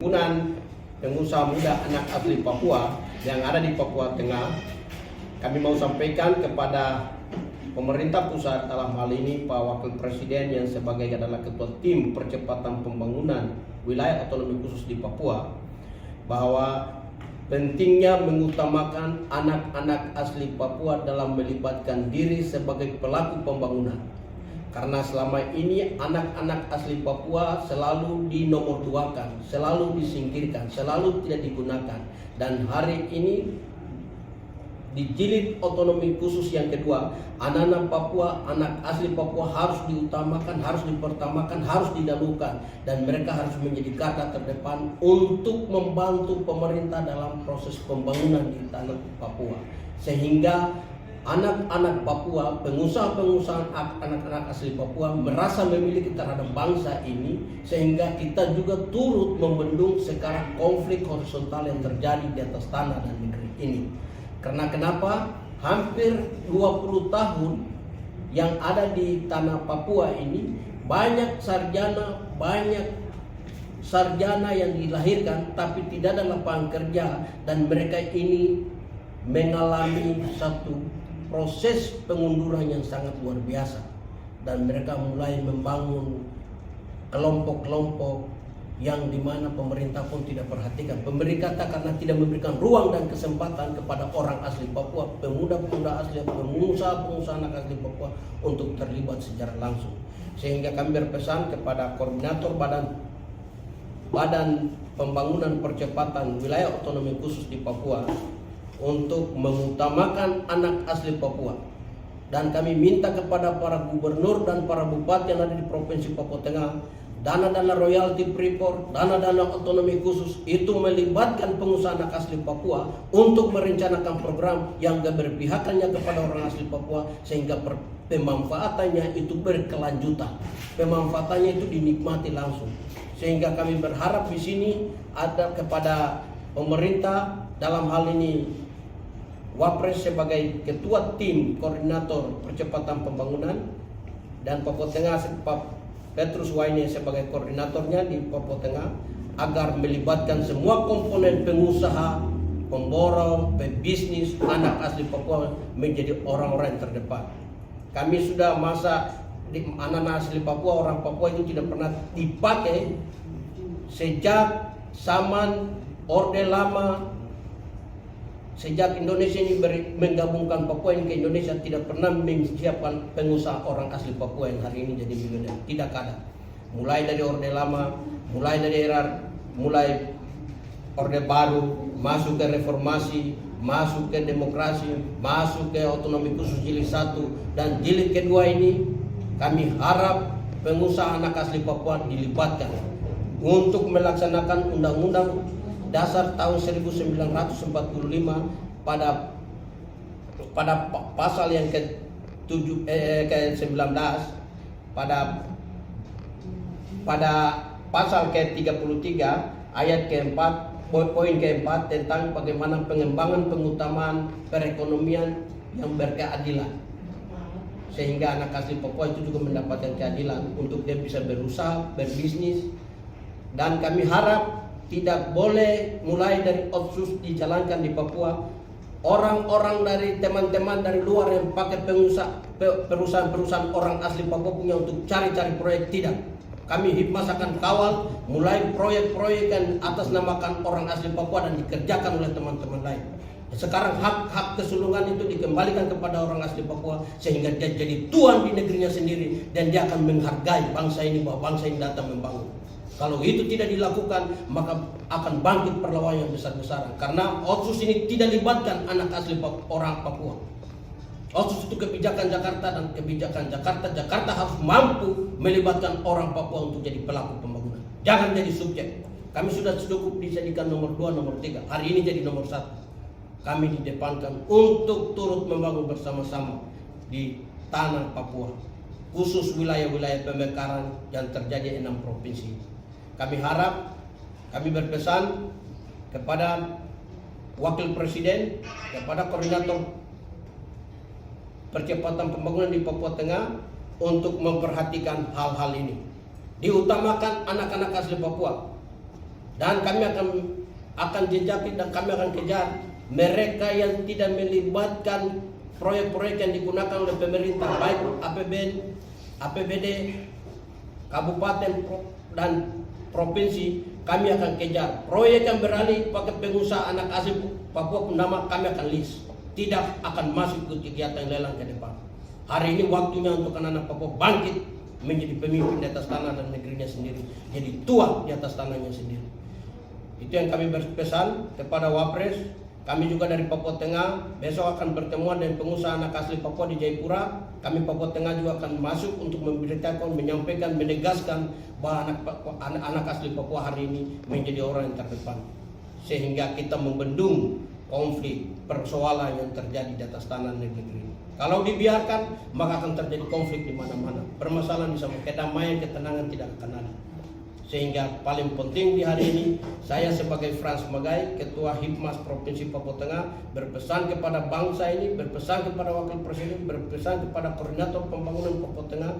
Perhimpunan Pengusaha Muda Anak Asli Papua yang ada di Papua Tengah, kami mau sampaikan kepada pemerintah pusat, dalam hal ini Pak Wakil Presiden yang sebagai adalah Ketua Tim Percepatan Pembangunan Wilayah Otonomi Khusus di Papua, bahwa pentingnya mengutamakan anak-anak asli Papua dalam melibatkan diri sebagai pelaku pembangunan. Karena selama ini anak-anak asli Papua selalu dinomorduakan, selalu disingkirkan, selalu tidak digunakan. Dan hari ini di jilid otonomi khusus yang kedua, anak-anak Papua, anak asli Papua harus diutamakan, harus dipertamakan, harus didahulukan. Dan mereka harus menjadi garda terdepan untuk membantu pemerintah dalam proses pembangunan di tanah Papua. Sehingga anak-anak Papua, pengusaha-pengusaha anak-anak asli Papua merasa memiliki terhadap bangsa ini, sehingga kita juga turut membendung sekarang konflik horizontal yang terjadi di atas tanah dan negeri ini. Karena kenapa? Hampir 20 tahun yang ada di tanah Papua ini banyak sarjana yang dilahirkan tapi tidak ada lapangan kerja, dan mereka ini mengalami satu proses pengunduran yang sangat luar biasa, dan mereka mulai membangun kelompok-kelompok yang dimana pemerintah pun tidak perhatikan. Pemerintah karena tidak memberikan ruang dan kesempatan kepada orang asli Papua, pemuda-pemuda asli, pengusaha-pengusaha anak asli Papua untuk terlibat secara langsung. Sehingga kami berpesan kepada koordinator Badan Pembangunan Percepatan Wilayah Otonomi Khusus di Papua untuk mengutamakan anak asli Papua. Dan kami minta kepada para gubernur dan para bupati yang ada di Provinsi Papua Tengah, dana-dana royalti Freeport, dana-dana otonomi khusus itu melibatkan pengusaha anak asli Papua untuk merencanakan program yang berpihakannya kepada orang asli Papua, sehingga pemanfaatannya itu berkelanjutan, pemanfaatannya itu dinikmati langsung. Sehingga kami berharap di sini ada kepada pemerintah, dalam hal ini Wapres sebagai Ketua Tim Koordinator Percepatan Pembangunan, dan Papua Tengah Pak Petrus Waine sebagai koordinatornya di Papua Tengah, agar melibatkan semua komponen pengusaha, pemborong, pebisnis, anak asli Papua menjadi orang-orang yang terdepan. Kami sudah masa di anak asli Papua, orang Papua itu tidak pernah dipakai sejak zaman Orde Lama. Sejak Indonesia ini menggabungkan Papua ini ke Indonesia, tidak pernah menyiapkan pengusaha orang asli Papua yang hari ini jadi milioner. Tidak ada. Mulai dari Orde Lama, mulai Orde Baru, masuk ke reformasi, masuk ke demokrasi, masuk ke otonomi khusus jilid 1 dan jilid kedua ini, kami harap pengusaha anak asli Papua dilibatkan untuk melaksanakan Undang-Undang Dasar tahun 1945 pada pasal yang ke-19, pada pasal ke-33 ayat ke-4 poin ke-4 tentang bagaimana pengembangan pengutamaan perekonomian yang berkeadilan, sehingga anak asli Papua itu juga mendapatkan keadilan untuk dia bisa berusaha, berbisnis. Dan kami harap tidak boleh mulai dari otsus dijalankan di Papua, orang-orang dari teman-teman dari luar yang pakai perusahaan-perusahaan orang asli Papua punya untuk cari-cari proyek. Tidak, kami Hipmas akan kawal mulai proyek-proyek yang atas namakan orang asli Papua dan dikerjakan oleh teman-teman lain. Sekarang hak kesulungan itu dikembalikan kepada orang asli Papua, sehingga dia jadi tuan di negerinya sendiri, dan dia akan menghargai bangsa ini, bahwa bangsa ini datang membangun. Kalau itu tidak dilakukan, maka akan bangkit perlawanan yang besar-besaran. Karena otsus ini tidak libatkan anak asli orang Papua. Otsus itu kebijakan Jakarta, dan kebijakan Jakarta harus mampu melibatkan orang Papua untuk jadi pelaku pembangunan. Jangan jadi subjek. Kami sudah cukup dijadikan nomor 2, nomor 3. Hari ini jadi nomor 1. Kami didepankan untuk turut membangun bersama-sama di tanah Papua, khusus wilayah-wilayah pemekaran yang terjadi 6 provinsi. Kami harap, kami berpesan kepada Wakil Presiden, kepada Koordinator Percepatan Pembangunan di Papua Tengah untuk memperhatikan hal-hal ini. Diutamakan anak-anak asli Papua. Dan kami akan jejaki dan kami akan kejar mereka yang tidak melibatkan proyek-proyek yang digunakan oleh pemerintah, baik APBD, kabupaten dan provinsi. Kami akan kejar proyek yang beralih pakai pengusaha anak asli Papua Pendama, kami akan list, tidak akan masuk ke kegiatan lelang ke depan. Hari ini waktunya untuk anak-anak Papua bangkit menjadi pemimpin di atas tanah dan negerinya sendiri, jadi tua di atas tanahnya sendiri. Itu yang kami berpesan kepada Wapres. Kami juga dari Papua Tengah besok akan bertemuan dengan pengusaha anak asli Papua di Jayapura. Kami Papua Tengah juga akan masuk untuk memberitakan, menyampaikan, menegaskan bahwa anak asli Papua hari ini menjadi orang yang terdepan, sehingga kita membendung konflik persoalan yang terjadi di atas tanah negeri ini. Kalau dibiarkan maka akan terjadi konflik di mana-mana. Permasalahan bisa kedamaian, ketenangan tidak akan ada. Sehingga paling penting di hari ini, saya sebagai Frans Magai, Ketua Hipmas Provinsi Papua Tengah, berpesan kepada bangsa ini, berpesan kepada Wakil Presiden, berpesan kepada Koordinator Pembangunan Papua Tengah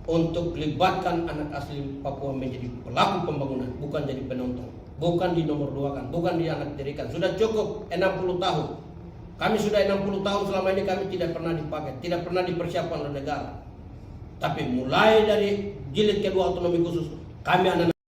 untuk libatkan anak asli Papua menjadi pelaku pembangunan, bukan jadi penonton, bukan di nomor dua kan, bukan di anak jadikan. Sudah cukup 60 tahun. Kami sudah 60 tahun selama ini kami tidak pernah dipakai, tidak pernah dipersiapkan oleh negara. Tapi mulai dari jilid kedua otonomi khusus, kami anak